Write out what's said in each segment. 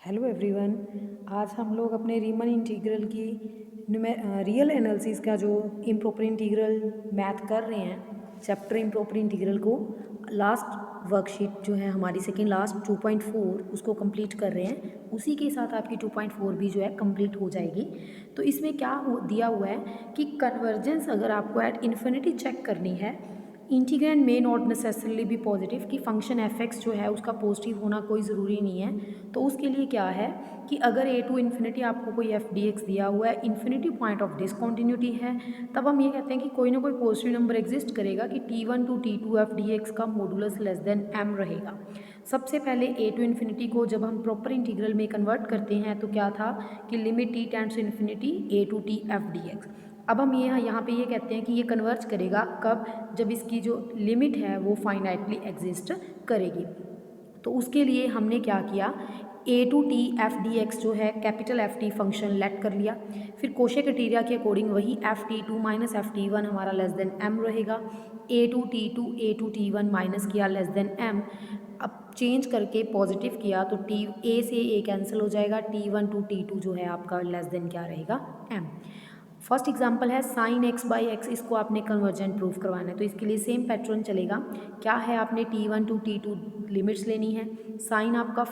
Hello everyone. आज हम लोग अपने रीमन इंटीग्रल की रियल एनालिसिस का जो इम्प्रॉपर इंटीग्रल मैथ कर रहे हैं, चैप्टर इम्प्रॉपर इंटीग्रल को लास्ट वर्कशीट जो है हमारी सेकेंड लास्ट 2.4 उसको कंप्लीट कर रहे हैं। उसी के साथ आपकी 2.4 भी जो है कंप्लीट हो जाएगी। तो इसमें क्या दिया हुआ है कि कन्वर्जेंस अगर आपको एट इन्फिनिटी चेक करनी है, इंटीग्रैंड में नॉट नेसेसरली भी पॉजिटिव, कि फंक्शन एफ एक्स जो है उसका पॉजिटिव होना कोई ज़रूरी नहीं है। तो उसके लिए क्या है कि अगर ए टू इन्फिनिटी आपको कोई एफ डी एक्स दिया हुआ है, इन्फिनिटी पॉइंट ऑफ डिसकॉन्टिन्यूटी है, तब हम ये कहते हैं कि कोई ना कोई पॉजिटिव नंबर एग्जिस्ट करेगा कि T1 to T2 f d x का मॉडुलस लेस देन m रहेगा। सबसे पहले ए टू इन्फिनिटी को जब हम प्रॉपर इंटीग्रल में कन्वर्ट करते हैं तो क्या था कि limit t tends to infinity a to t f d x. अब हम ये यहाँ पे ये कहते हैं कि ये कन्वर्ज करेगा कब, जब इसकी जो लिमिट है वो फाइनाइटली एग्जिस्ट करेगी। तो उसके लिए हमने क्या किया, a to t f d x जो है capital f t function let कर लिया। फिर कोशे क्राइटेरिया के अकॉर्डिंग वही f t two minus f t one हमारा लेस देन एम रहेगा। A to t one minus किया लेस देन एम, अब चेंज करके पॉजिटिव किया तो टी ए से ए कैंसिल हो जाएगा, T1 टू T2 जो है आपका लेस देन क्या रहेगा m। फर्स्ट एग्जांपल है साइन एक्स बाई एक्स, इसको आपने कन्वर्जेंट प्रूफ करवाना है तो इसके लिए सेम पैटर्न चलेगा। क्या है, आपने T1 टू T2 लिमिट्स लेनी है, साइन आपका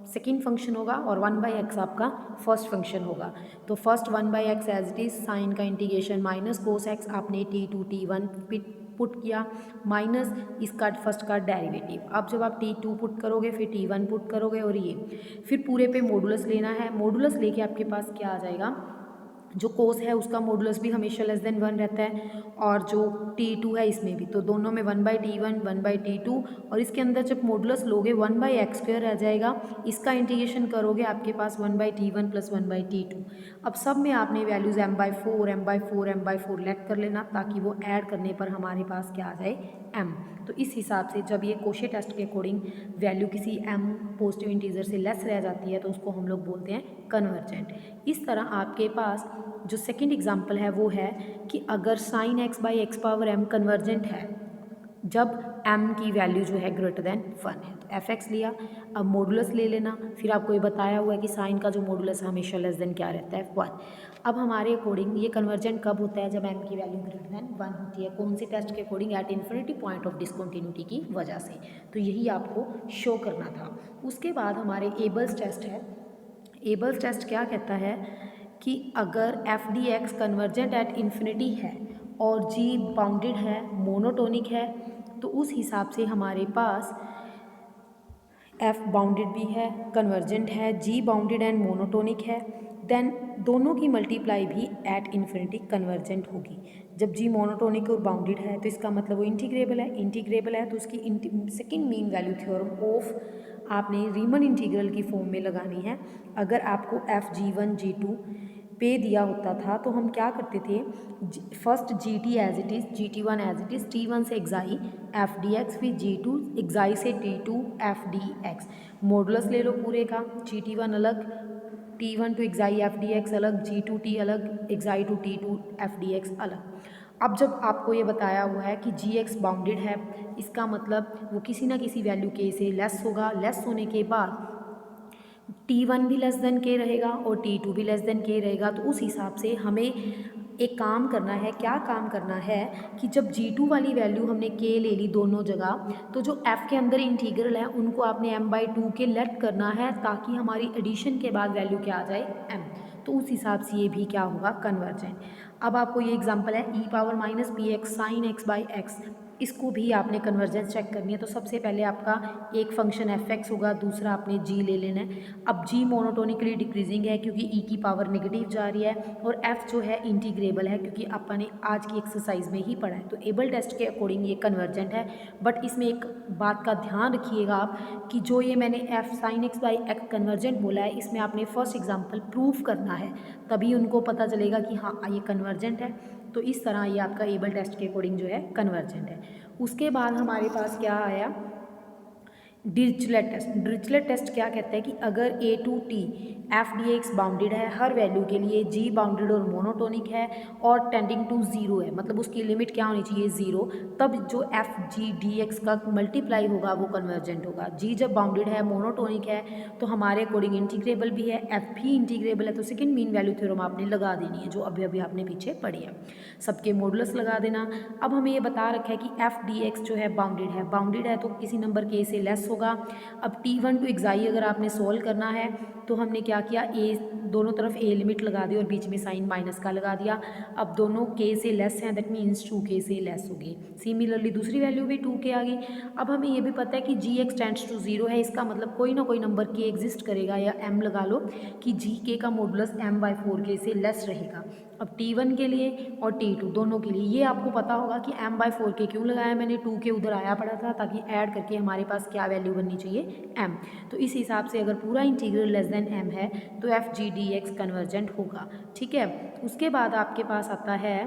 सेकेंड फंक्शन होगा और 1/x आपका फर्स्ट फंक्शन होगा। तो first 1/x as it is, sine का इंटीग्रेशन माइनस कोस एक्स आपने T2 T1 पुट किया माइनस इसका फर्स्ट का डेरिवेटिव। अब जब आप T2 पुट करोगे फिर T1 पुट करोगे और ये फिर पूरे पे मॉडुलस लेना है। मॉडुलस लेके आपके पास क्या आ जाएगा, जो कोस है उसका मॉडुलस भी हमेशा लेस देन 1 रहता है और जो T2 है इसमें भी, तो दोनों में 1/T1 1/T2 और इसके अंदर जब मॉडुलस लोगे 1/x² रह जाएगा, इसका इंटीग्रेशन करोगे आपके पास 1/T1 प्लस 1/T2। अब सब में आपने values m/4 m/4 m/4 late कर लेना ताकि वो ऐड करने पर हमारे पास क्या आ जाए m। तो इस हिसाब से जब ये कोशे टेस्ट के अकॉर्डिंग वैल्यू किसी m पॉजिटिव इंटीजर से लेस रह जाती है तो उसको हम लोग बोलते हैं कन्वर्जेंट। इस तरह आपके पास जो सेकंड एग्जांपल है वो है कि अगर sign x by x power m convergent है जब m की वैल्यू जो है ग्रेटर देन 1 है, तो एफ एक्स लिया, अब मॉडुलस ले लेना। फिर आपको ये बताया हुआ है कि साइन का जो मॉडुलस हमेशा लेस देन क्या रहता है 1। अब हमारे अकॉर्डिंग ये कन्वर्जेंट कब होता है, जब m की वैल्यू ग्रेटर देन 1 होती है। कौन से टेस्ट के according, at infinity point of discontinuity की वजह से। तो यही आपको शो करना था। उसके बाद हमारे एबल्स टेस्ट है। एबल्स टेस्ट क्या कहता है कि अगर F d x convergent at infinity है और जी बाउंडेड है, मोनोटोनिक है, तो उस हिसाब से हमारे पास एफ बाउंडेड भी है, कन्वर्जेंट है, जी बाउंडेड एंड मोनोटोनिक है, देन दोनों की मल्टीप्लाई भी एट इन्फिनिटी कन्वर्जेंट होगी। जब जी मोनोटोनिक और बाउंडेड है तो इसका मतलब वो इंटीग्रेबल है, इंटीग्रेबल है तो उसकी second mean value theorem of आपने रीमन इंटीग्रल की फॉर्म में लगानी है। अगर आपको F(g1) G2 पे दिया होता था तो हम क्या करते थे, first GT as it is, GT1 as it is, T1 से एक्साई एफ डी एक्स, फिर G2 एक्साई से T2 f d x. Modulus ले लो पूरे का, GT1 अलग, T1 to xi f d x अलग, G2T अलग, xi to T2 f d x अलग। अब जब आपको ये बताया हुआ है कि जी एक्स बाउंडेड है, इसका मतलब वो किसी ना किसी वैल्यू के से लेस होगा। लेस होने के बाद T1 भी लेस देन के रहेगा और T2 भी लेस देन के रहेगा। तो उस हिसाब से हमें एक काम करना है। क्या काम करना है कि जब G2 वाली वैल्यू हमने के ले ली दोनों जगह, तो जो F के अंदर इंटीग्रल है उनको आपने m/2 के लेट करना है ताकि हमारी एडिशन के बाद वैल्यू क्या आ जाए m। तो उस हिसाब से ये भी क्या होगा, कन्वर्जेंट। अब आपको ये एग्जांपल है e⁻px sign x by x, इसको भी आपने कन्वर्जेंस चेक करनी है। तो सबसे पहले आपका एक फंक्शन एफ एक्स होगा, दूसरा आपने जी ले लेना है। अब जी मोनोटोनिकली डिक्रीजिंग है क्योंकि ई की पावर नेगेटिव जा रही है और एफ जो है इंटीग्रेबल है क्योंकि आपने आज की एक्सरसाइज में ही पढ़ा है। तो एबल टेस्ट के अकॉर्डिंग ये कन्वर्जेंट है। बट इसमें एक बात का ध्यान रखिएगा आप कि जो ये मैंने F sine x by x convergent बोला है, इसमें आपने फर्स्ट एग्जाम्पल प्रूफ करना है, तभी उनको पता चलेगा कि हाँ ये कन्वर्जेंट है। तो इस तरह ये आपका एबल टेस्ट के अकॉर्डिंग जो है कन्वर्जेंट है। उसके बाद हमारे पास क्या आया, डिरिचलेट टेस्ट क्या कहता है कि अगर a to t f d x bounded है हर वैल्यू के लिए, जी बाउंडेड और मोनोटोनिक है और टेंडिंग टू जीरो है, मतलब उसकी लिमिट क्या होनी चाहिए, जीरो, तब जो एफ जी डी एक्स का मल्टीप्लाई होगा वो कन्वर्जेंट होगा। जी जब बाउंडेड है, मोनोटोनिक है, तो हमारे अकॉर्डिंग इंटीग्रेबल भी है, एफ भी इंटीग्रेबल है, तो सेकंड मीन वैल्यू थ्योरम आपने लगा देनी है जो अभी अभी आपने पीछे पढ़ी है, सबके मॉडुलस लगा देना। अब हमें ये बता रखा है कि एफ डी एक्स जो है बाउंडेड है तो किसी नंबर के से लेस होगा। अब T1 टू एक्साई अगर आपने सोल्व करना है तो हमने क्या किया, ए दोनों तरफ ए लिमिट लगा दी और बीच में साइन माइनस का लगा दिया। अब दोनों के से लेस हैं, दैट मीन्स 2k से लेस होगी। सिमिलरली दूसरी वैल्यू भी 2k आ गई। अब हमें ये भी पता है कि जी एक्स टेंड्स टू जीरो है, इसका मतलब कोई ना कोई नंबर के एग्जिस्ट करेगा, या m लगा लो कि जी के का मॉडुलस m/4k से लेस रहेगा। अब T1 के लिए और T2 दोनों के लिए ये आपको पता होगा कि m/4k क्यों लगाया मैंने, 2k उधर आया पड़ा था ताकि ऐड करके हमारे पास क्या वैल्यू बननी चाहिए, m। तो इस हिसाब से अगर पूरा इंटीग्रल लेस देन m है तो F G D x convergent होगा। ठीक है, उसके बाद आपके पास आता है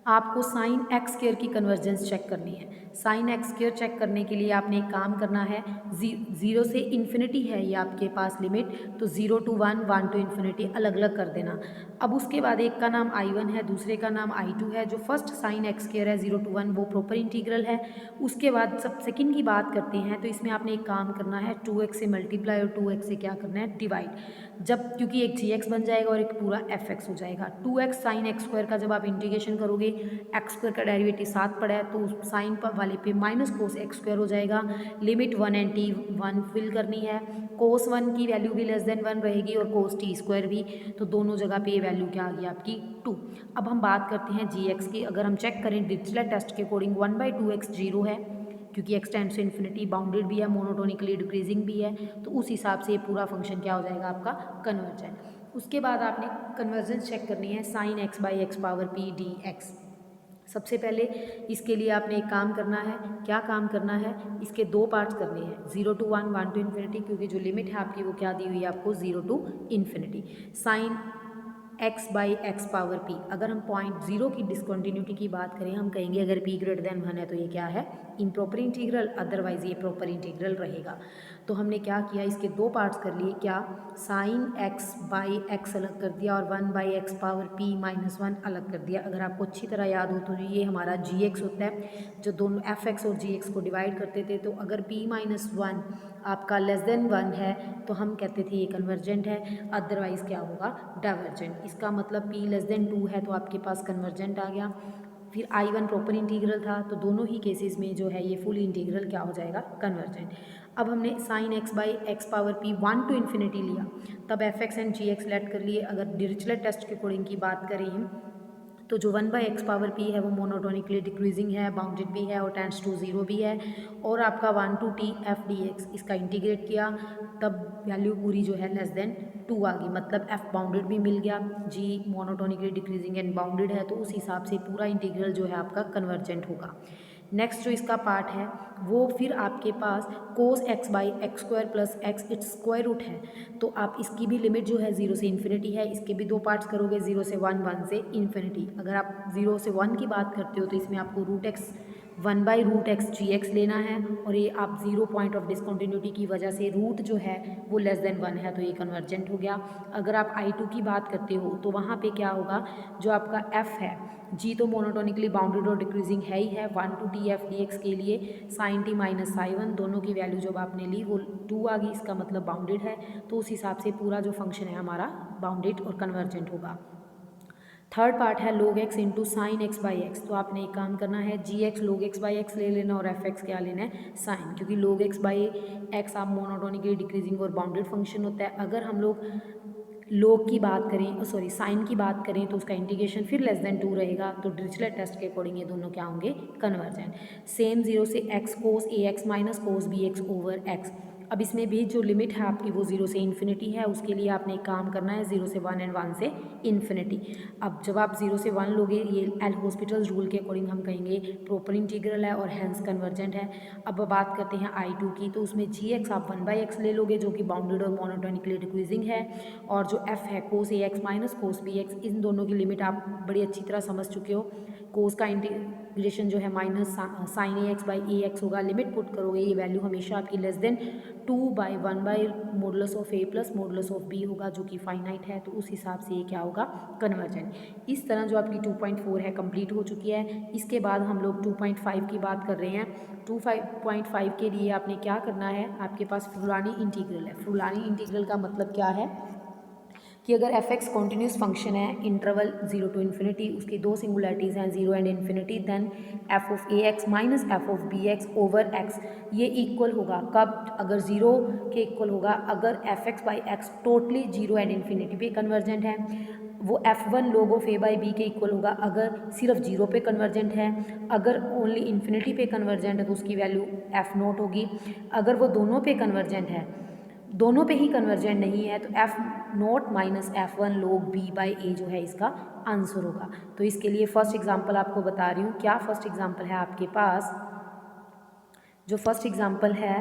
आपको साइन एक्स स्क्वायर की कन्वर्जेंस चेक करनी है। साइन एक्स स्क्वायर चेक करने के लिए आपने एक काम करना है, जीरो से इन्फिनिटी है ये आपके पास लिमिट, तो 0 to 1, 1 to इन्फिनिटी अलग अलग कर देना। अब उसके बाद एक का नाम I1 है, दूसरे का नाम I2 है। जो फर्स्ट साइन एक्स स्क्वायर है 0 to 1 वो प्रॉपर इंटीग्रल है। उसके बाद सब सेकंड की बात करते हैं तो इसमें आपने एक काम करना है, 2x से मल्टीप्लाई और 2x से क्या करना है, डिवाइड। जब क्योंकि एक जी एक्स बन जाएगा और एक पूरा एफ एक्स हो जाएगा। 2x साइन एक्स स्क्वायर का जब आप इंटीग्रेशन करोगे, एक्स स्क्वायर का डेरिवेटिव 7 पड़ा है तो साइन वाले पे माइनस कोस एक्स स्क्वायर हो जाएगा। लिमिट 1 एंड T1 फिल करनी है। कोस 1 की वैल्यू भी लेस देन 1 रहेगी और कोस टी स्क्वायर भी, तो दोनों जगह पे ये वैल्यू क्या आ गई आपकी 2। अब हम बात करते हैं जी एक्स की। अगर हम चेक करें डिरिचलेट टेस्ट के अकॉर्डिंग 1/2x जीरो है, क्योंकि x tends to infinity, bounded भी है, मोनोटोनिकली डिक्रीजिंग भी है, तो उस हिसाब से ये पूरा फंक्शन क्या हो जाएगा आपका, कन्वर्जेंट। उसके बाद आपने कन्वर्जेंस चेक करनी है sign x by x power P D x. सबसे पहले इसके लिए आपने एक काम करना है, क्या काम करना है, इसके दो पार्ट्स करने हैं, 0 to 1, 1 to इन्फिनिटी, क्योंकि जो लिमिट है आपकी वो क्या दी हुई है आपको, 0 to infinity. Sign x by x power P, अगर हम पॉइंट 0 की डिसकंटिन्यूटी की बात करें, हम कहेंगे अगर p ग्रेटर देन 1 है तो ये क्या है, इम्प्रॉपर इंटीग्रल, अदरवाइज ये प्रॉपर इंटीग्रल रहेगा। तो हमने क्या किया, इसके दो पार्ट्स कर लिए, क्या, साइन एक्स बाई एक्स अलग कर दिया और 1/x पावर p माइनस 1 अलग कर दिया। अगर आपको अच्छी तरह याद हो तो ये हमारा जी एक्स होता है, जो दोनों एफ एक्स और जी एक्स को डिवाइड करते थे, तो अगर p माइनस 1 आपका लेस देन 1 है तो हम कहते थे ये कन्वर्जेंट है, अदरवाइज क्या होगा, डाइवर्जेंट। इसका मतलब p लेस देन 2 है तो आपके पास कन्वर्जेंट आ गया। फिर I1 प्रॉपर इंटीग्रल था, तो दोनों ही केसेस में जो है ये फुल इंटीग्रल क्या हो जाएगा, कन्वर्जेंट। अब हमने sine x by x power p 1 to infinity लिया, तब f x and g x let कर लिए। अगर डिरिचलेट टेस्ट के अकॉर्डिंग की बात करें हम, तो जो 1/x पावर p है वो मोनोटोनिकली डिक्रीजिंग है, बाउंडेड भी है और टेंड्स टू 0 भी है। और आपका 1 to t f dx, इसका इंटीग्रेट किया तब वैल्यू पूरी जो है लेस देन 2 आ गई, मतलब f बाउंडेड भी मिल गया, g monotonically decreasing and bounded है, तो उस हिसाब से पूरा इंटीग्रल जो है आपका कन्वर्जेंट होगा। नेक्स्ट जो इसका पार्ट है वो फिर आपके पास cos x by x square plus x its square root है, तो आप इसकी भी लिमिट जो है 0 से इन्फिनिटी है, इसके भी दो पार्ट्स करोगे, 0 से 1, 1 से इन्फिनिटी। अगर आप 0 से 1 की बात करते हो तो इसमें आपको रूट एक्स 1/√x जी एक्स लेना है, और ये आप 0 पॉइंट ऑफ डिसकंटिन्यूटी की वजह से रूट जो है वो लेस देन 1 है तो ये कन्वर्जेंट हो गया। अगर आप I2 की बात करते हो तो वहाँ पे क्या होगा, जो आपका f है, g तो मोनोटोनिकली बाउंडेड और डिक्रीजिंग है ही है, 1 to t f dx के लिए साइन t माइनस साई1 दोनों की वैल्यू जब आपने ली वो 2 आ गई, इसका मतलब बाउंडेड है, तो उस हिसाब से पूरा जो फंक्शन है हमारा बाउंडेड और कन्वर्जेंट होगा। थर्ड पार्ट है log x into sine x by x, तो आपने एक काम करना है, g x log x by x ले लेना और एफ एक्स क्या लेना है, साइन, क्योंकि log x बाई एक्स आप मोनोटोनिकली डिक्रीजिंग और बाउंडेड फंक्शन होता है। अगर हम लोग log की बात करें, सॉरी साइन की बात करें, तो उसका इंटीग्रेशन फिर लेस देन 2 रहेगा, तो डिरिचलेट टेस्ट के अकॉर्डिंग ये दोनों क्या होंगे, कन्वर्जेंट। सेम 0 से x cos a x minus cos b x over x. अब इसमें भी जो लिमिट है आपकी वो 0 से इन्फिनिटी है, उसके लिए आपने एक काम करना है, 0 से 1 एंड 1 से इन्फिनिटी। अब जब आप 0 से 1 लोगे, ये एल हॉस्पिटल्स रूल के अकॉर्डिंग हम कहेंगे प्रॉपर इंटीग्रल है और हैंस कन्वर्जेंट है। अब बात करते हैं I2 की, तो उसमें जी एक्स आप 1/x ले लोगे जो कि बाउंडेड और मोनोटोनिकली डिक्रीजिंग है, और जो f है cos a x minus cos b x, इन दोनों की लिमिट आप बड़ी अच्छी तरह समझ चुके हो। कोस का इंटीग्रेशन जो है minus sine a x by a x होगा, लिमिट पुट करोगे ये वैल्यू हमेशा आपकी less than 2/1 of a plus modulus of b होगा, जो कि फाइनाइट है, तो उस हिसाब से ये क्या होगा, कन्वर्जेंट। इस तरह जो आपकी 2.4 है कंप्लीट हो चुकी है। इसके बाद हम लोग 2.5 की बात कर रहे हैं। 2.5 के लिए आपने क्या करना है, आपके पास फुलानी इंटीग्रल है। फुलानी इंटीग्रल का मतलब क्या है कि अगर एफ एक्स कॉन्टीन्यूस फंक्शन है, इंटरवल 0 to इन्फिनिटी, उसकी दो सिंगुलरिटीज़ हैं 0 and infinity, then f of a x minus f of b x over x, ये इक्वल होगा कब, अगर 0 के इक्वल होगा, अगर f x by x totally 0 and infinity पे कन्वर्जेंट है। वो f1 log of a by b के इक्वल होगा अगर सिर्फ 0 पे कन्वर्जेंट है। अगर ओनली इन्फिनिटी पे कन्वर्जेंट है तो उसकी वैल्यू f नोट होगी। अगर वो दोनों पे कन्वर्जेंट है, दोनों पे ही कन्वर्जेंट नहीं है, तो f naught minus f1 log b by a जो है इसका आंसर होगा। तो इसके लिए फर्स्ट एग्जांपल आपको बता रही हूँ। क्या फर्स्ट एग्जांपल है आपके पास, जो फर्स्ट एग्जांपल है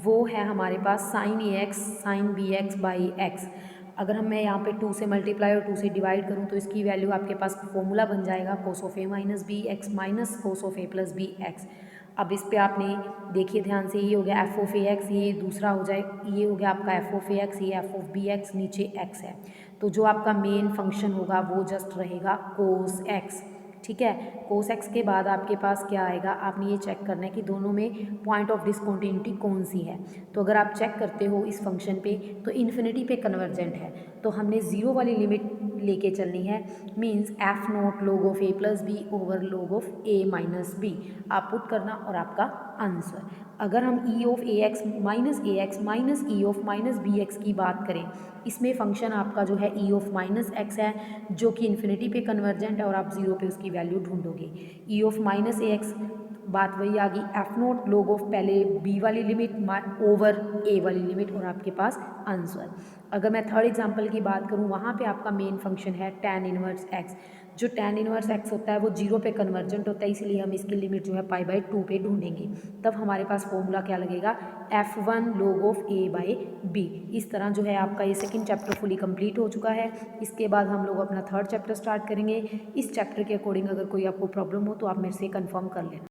वो है हमारे पास sine a x sine b x by x. अगर मैं यहाँ पे 2 से मल्टीप्लाई और 2 से डिवाइड करूँ तो इसकी वैल्यू आपके पास फॉर्मूला बन जाएगा cos of a minus b x minus cos of a plus b x. अब इस पे आपने देखिए ध्यान से, ये हो गया एफ ऑफ ए एक्स, ये दूसरा हो जाए, ये हो गया आपका एफ ऑफ ए एक्स, ये एफ ऑफ बी एक्स, नीचे एक्स है। तो जो आपका मेन फंक्शन होगा वो जस्ट रहेगा कोस एक्स, ठीक है। कोस एक्स के बाद आपके पास क्या आएगा, आपने ये चेक करना है कि दोनों में पॉइंट ऑफ डिसकंटिन्यूटी कौन सी है। तो अगर आप चेक करते हो इस फंक्शन पे तो इन्फिनिटी पे कन्वर्जेंट है, तो हमने 0 वाली लिमिट लेके चलनी है, means f naught log of a plus b over log of a minus b, आप पुट करना और आपका आंसर। अगर हम e of a x minus e of minus b x की बात करें, इसमें फंक्शन आपका जो है ई ऑफ माइनस एक्स है, जो कि इन्फिनिटी पे कन्वर्जेंट है और आप 0 पे उसकी वैल्यू ढूंढोगे। E of minus a x, बात वही आ गई, एफ नोट log ऑफ पहले बी वाली लिमिट ओवर ए वाली लिमिट और आपके पास आंसर। अगर मैं थर्ड एग्जांपल की बात करूं, वहाँ पे आपका मेन फंक्शन है tan इनवर्स एक्स। जो tan इनवर्स एक्स होता है वो 0 पे कन्वर्जेंट होता है, इसलिए हम इसकी लिमिट जो है π/2 पे ढूंढेंगे। तब हमारे पास फॉर्मूला क्या लगेगा, f1 log of a by b. इस तरह जो है आपका ये सेकंड चैप्टर फुली कंप्लीट हो चुका है। इसके बाद हम लोग अपना थर्ड चैप्टर स्टार्ट करेंगे। इस चैप्टर के अकॉर्डिंग अगर कोई आपको प्रॉब्लम हो तो आप मेरे से कन्फर्म कर लेना।